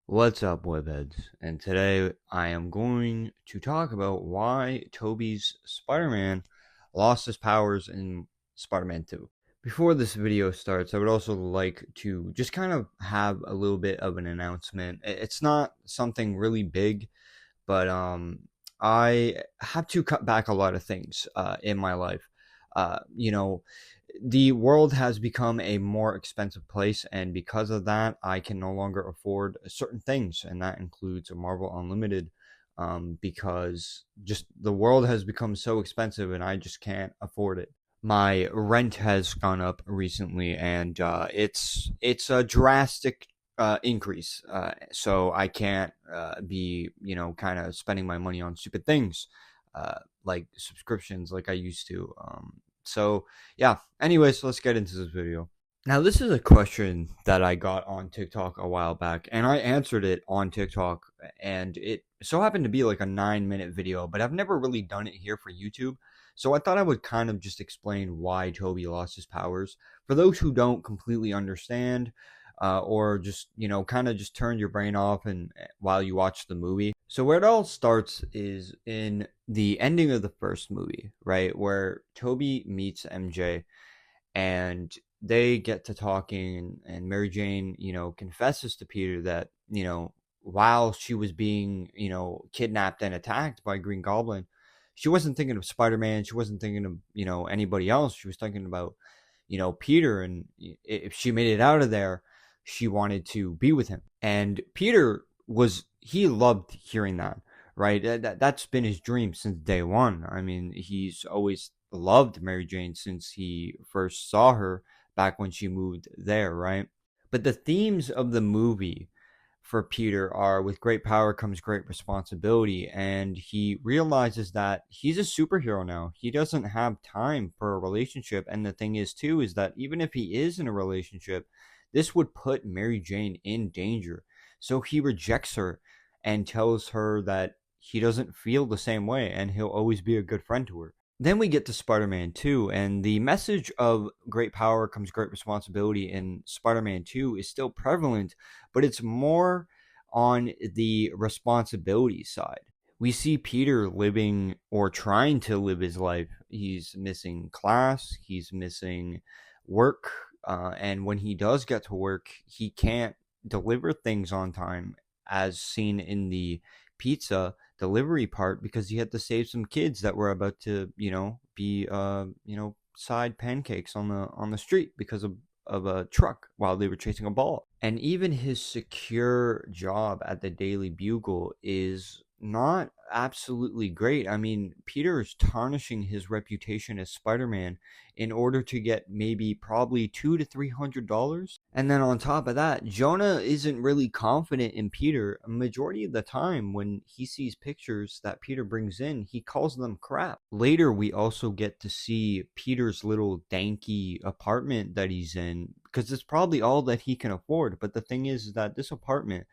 What's up, webheads? And today I am going to talk about why Tobey's Spider-Man lost his powers in Spider-Man 2. Before this video starts, I would also like to just kind of have a little bit of an announcement. It's not something really big, but I have to cut back a lot of things in my life. Uh, you know, the world has become a more expensive place, and because of that, I can no longer afford certain things, and that includes a Marvel Unlimited. Because just the world has become so expensive, and I just can't afford it. My rent has gone up recently, and it's a drastic increase. So I can't be kind of spending my money on stupid things, like subscriptions, like I used to. So yeah. Anyways, let's get into this video. Now, this is a question that I got on TikTok a while back, and I answered it on TikTok, and it so happened to be like a 9-minute video, but I've never really done it here for YouTube. So I thought I would kind of just explain why Toby lost his powers for those who don't completely understand, or just kind of just turn your brain off and while you watch the movie. So where it all starts is in the ending of the first movie, right, where Toby meets MJ and they get to talking, and Mary Jane, confesses to Peter that, while she was being, kidnapped and attacked by Green Goblin, she wasn't thinking of Spider-Man. She wasn't thinking of, anybody else. She was thinking about, Peter. And if she made it out of there, she wanted to be with him. And Peter he loved hearing that, right? That's been his dream since day one. I mean, he's always loved Mary Jane since he first saw her back when she moved there, right? But the themes of the movie for Peter are with great power comes great responsibility, and he realizes that he's a superhero now. He doesn't have time for a relationship, and the thing is too is that even if he is in a relationship, this would put Mary Jane in danger. So he rejects her and tells her that he doesn't feel the same way and he'll always be a good friend to her. Then we get to Spider-Man 2, and the message of great power comes great responsibility in Spider-Man 2 is still prevalent, but it's more on the responsibility side. We see Peter living or trying to live his life. He's missing class, he's missing work, and when he does get to work, he can't deliver things on time, as seen in the pizza delivery part, because he had to save some kids that were about to, be side pancakes on the street because of a truck while they were chasing a ball. And even his secure job at the Daily Bugle is not absolutely great. I mean, Peter is tarnishing his reputation as Spider-Man in order to get maybe probably $200 to $300. And then on top of that, Jonah isn't really confident in Peter. A majority of the time when he sees pictures that Peter brings in, he calls them crap. Later, we also get to see Peter's little danky apartment that he's in, because it's probably all that he can afford. But the thing is that this apartment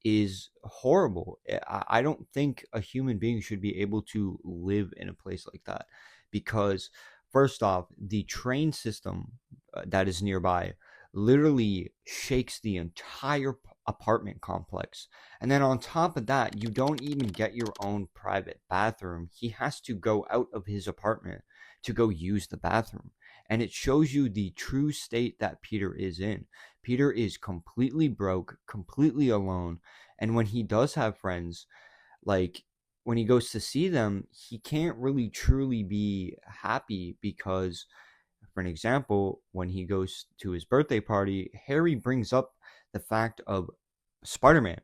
is horrible. I don't think a human being should be able to live in a place like that, because first off, the train system that is nearby literally shakes the entire apartment complex. And then on top of that, you don't even get your own private bathroom. He has to go out of his apartment to go use the bathroom. And it shows you the true state that Peter is in. Peter is completely broke, completely alone. And when he does have friends, like when he goes to see them, he can't really truly be happy because, for an example, when he goes to his birthday party, Harry brings up the fact of Spider-Man.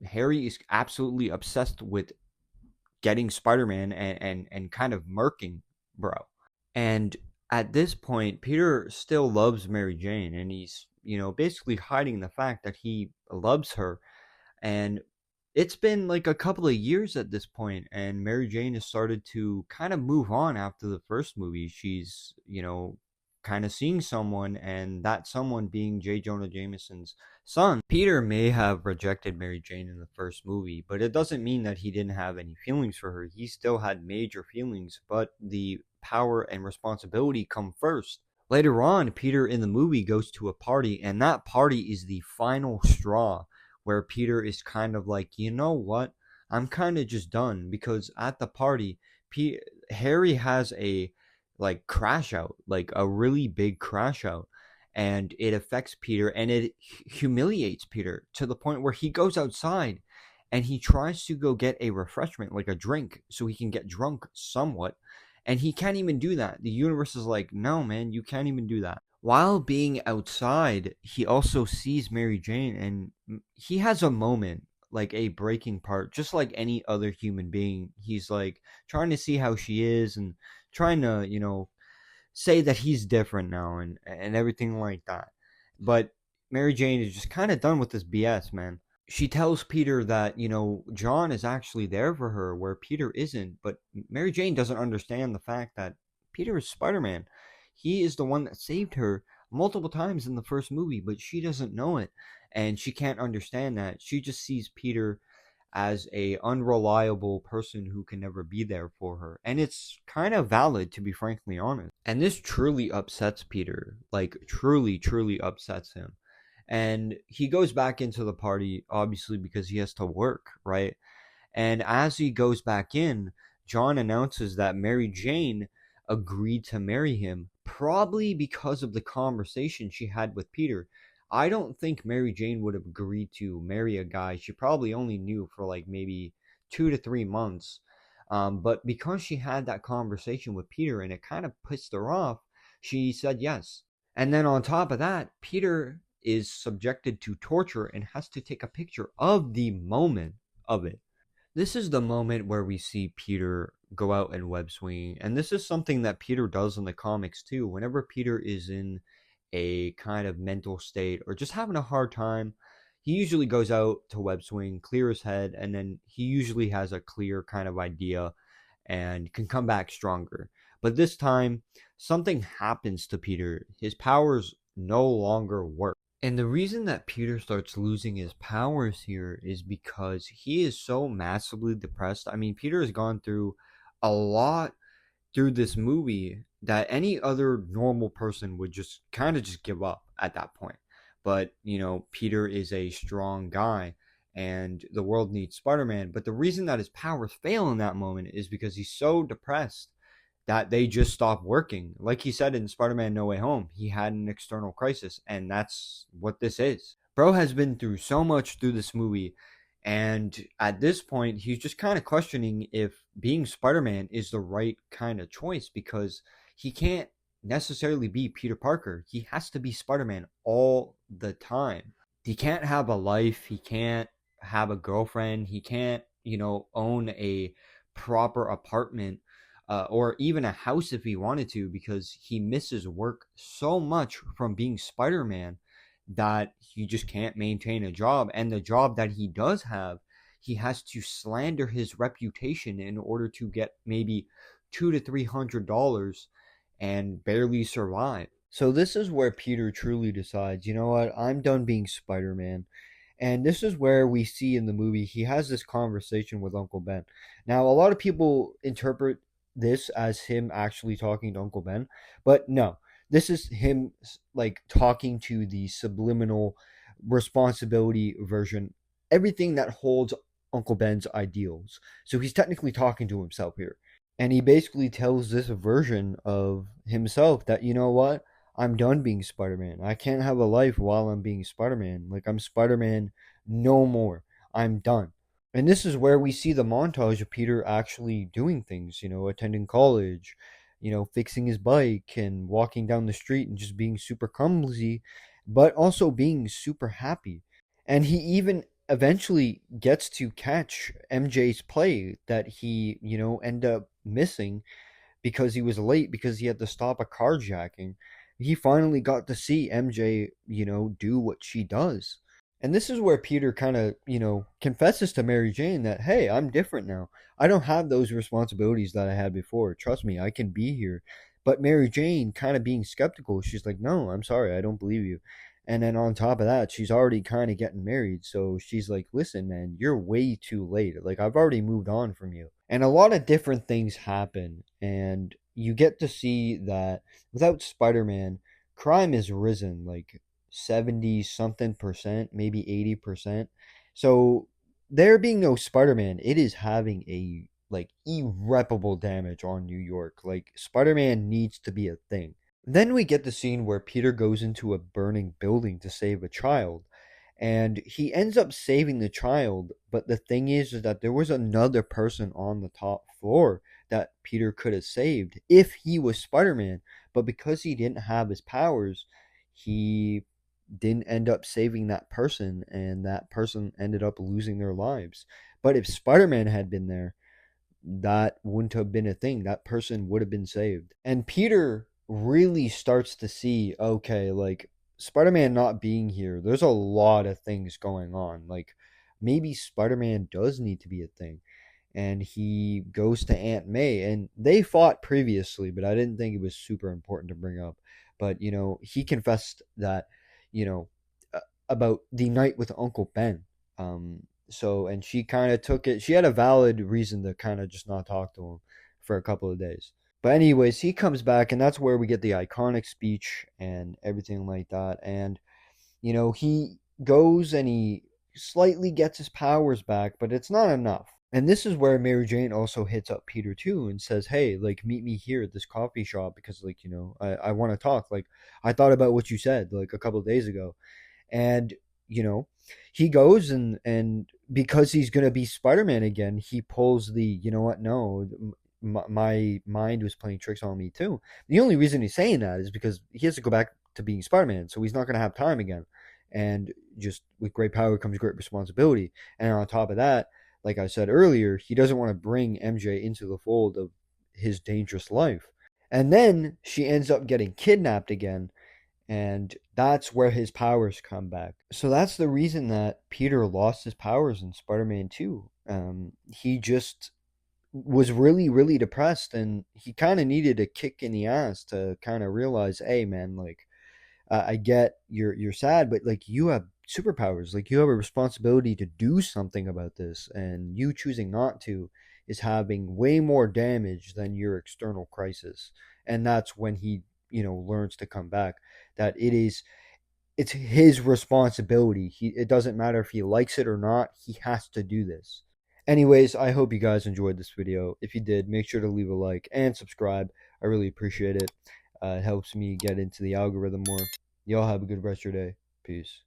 Harry is absolutely obsessed with getting Spider-Man and kind of murking bro. And at this point, Peter still loves Mary Jane, and he's, basically hiding the fact that he loves her. And it's been like a couple of years at this point, and Mary Jane has started to kind of move on after the first movie. She's, kind of seeing someone, and that someone being J. Jonah Jameson's son. Peter may have rejected Mary Jane in the first movie, but it doesn't mean that he didn't have any feelings for her. He still had major feelings, but the power and responsibility come first. Later on, Peter in the movie goes to a party, and that party is the final straw where Peter is kind of like, you know what? I'm kind of just done, because at the party, Harry has a like crash out, like a really big crash out, and it affects Peter, and it humiliates Peter to the point where he goes outside and he tries to go get a refreshment, like a drink, so he can get drunk somewhat, and he can't even do that. The universe is like, no, man, you can't even do that. While being outside, he also sees Mary Jane, and he has a moment, like a breaking part, just like any other human being. He's like trying to see how she is and trying to, say that he's different now, and everything like that. But Mary Jane is just kind of done with this BS, man. She tells Peter that, John is actually there for her where Peter isn't, but Mary Jane doesn't understand the fact that Peter is Spider-Man. He is the one that saved her multiple times in the first movie, but she doesn't know it, and she can't understand that. She just sees Peter as a unreliable person who can never be there for her. And it's kind of valid, to be frankly honest. And this truly upsets Peter, like truly, truly upsets him. And he goes back into the party, obviously, because he has to work, right? And as he goes back in, John announces that Mary Jane agreed to marry him, probably because of the conversation she had with Peter. I don't think Mary Jane would have agreed to marry a guy she probably only knew for like maybe 2 to 3 months. But because she had that conversation with Peter and it kind of pissed her off, she said yes. And then on top of that, Peter is subjected to torture and has to take a picture of the moment of it. This is the moment where we see Peter go out and web swing, and this is something that Peter does in the comics too. Whenever Peter is in a kind of mental state or just having a hard time, he usually goes out to web swing, clear his head, and then he usually has a clear kind of idea and can come back stronger. But this time, something happens to Peter. His powers no longer work. And the reason that Peter starts losing his powers here is because he is so massively depressed. I mean, Peter has gone through a lot through this movie that any other normal person would just kind of just give up at that point. But, Peter is a strong guy and the world needs Spider-Man. But the reason that his powers fail in that moment is because he's so depressed that they just stop working. Like he said in Spider-Man No Way Home, he had an external crisis, and that's what this is. Bro has been through so much through this movie, and at this point, he's just kind of questioning if being Spider-Man is the right kind of choice, because he can't necessarily be Peter Parker. He has to be Spider-Man all the time. He can't have a life. He can't have a girlfriend. He can't, own a proper apartment or even a house if he wanted to, because he misses work so much from being Spider-Man that he just can't maintain a job. And the job that he does have, he has to slander his reputation in order to get maybe $200 to $300 and barely survive. So this is where Peter truly decides, you know what, I'm done being Spider-Man. And this is where we see in the movie he has this conversation with Uncle Ben. Now, a lot of people interpret this as him actually talking to Uncle Ben, but no, this is him like talking to the subliminal responsibility version, everything that holds Uncle Ben's ideals. So he's technically talking to himself here. And he basically tells this version of himself that, you know what, I'm done being Spider-Man. I can't have a life while I'm being Spider-Man. Like, I'm Spider-Man no more. I'm done. And this is where we see the montage of Peter actually doing things, attending college, fixing his bike and walking down the street and just being super clumsy, but also being super happy. And he even eventually gets to catch MJ's play that he, ended up missing because he was late because he had to stop a carjacking. He finally got to see MJ, do what she does. And this is where Peter kind of, confesses to Mary Jane that, hey, I'm different now. I don't have those responsibilities that I had before. Trust me, I can be here. But Mary Jane, kind of being skeptical, she's like, no, I'm sorry, I don't believe you. And then on top of that, she's already kind of getting married. So she's like, listen, man, you're way too late. Like, I've already moved on from you. And a lot of different things happen. And you get to see that without Spider-Man, crime has risen like 70 something percent, maybe 80%. So there being no Spider-Man, it is having a like irreparable damage on New York. Like Spider-Man needs to be a thing. Then we get the scene where Peter goes into a burning building to save a child. And he ends up saving the child, but the thing is that there was another person on the top floor that Peter could have saved if he was Spider-Man. But because he didn't have his powers, he didn't end up saving that person, and that person ended up losing their lives. But if Spider-Man had been there, that wouldn't have been a thing. That person would have been saved. And Peter really starts to see, okay, like Spider-Man not being here, there's a lot of things going on. Like maybe Spider-Man does need to be a thing. And he goes to Aunt May, and they fought previously, but I didn't think it was super important to bring up. But he confessed that, you know, about the night with Uncle Ben. And she kind of took it. She had a valid reason to kind of just not talk to him for a couple of days. But anyways, he comes back, and that's where we get the iconic speech and everything like that. And he goes and he slightly gets his powers back, but it's not enough. And this is where Mary Jane also hits up Peter too and says, "Hey, like meet me here at this coffee shop because like, I want to talk. Like I thought about what you said like a couple of days ago." And you know, he goes and because he's going to be Spider-Man again, he pulls the, "You know what? No, my mind was playing tricks on me too." The only reason he's saying that is because he has to go back to being Spider-Man, so he's not going to have time again. And just with great power comes great responsibility. And on top of that, like I said earlier, he doesn't want to bring MJ into the fold of his dangerous life. And then she ends up getting kidnapped again, and that's where his powers come back. So that's the reason that Peter lost his powers in Spider-Man 2. He just was really, really depressed, and he kind of needed a kick in the ass to kind of realize, hey, man, like I get you're sad, but like you have superpowers, like you have a responsibility to do something about this, and you choosing not to is having way more damage than your external crisis. And that's when he, learns to come back. That it's his responsibility. It doesn't matter if he likes it or not. He has to do this. Anyways, I hope you guys enjoyed this video. If you did, make sure to leave a like and subscribe. I really appreciate it. It helps me get into the algorithm more. Y'all have a good rest of your day. Peace.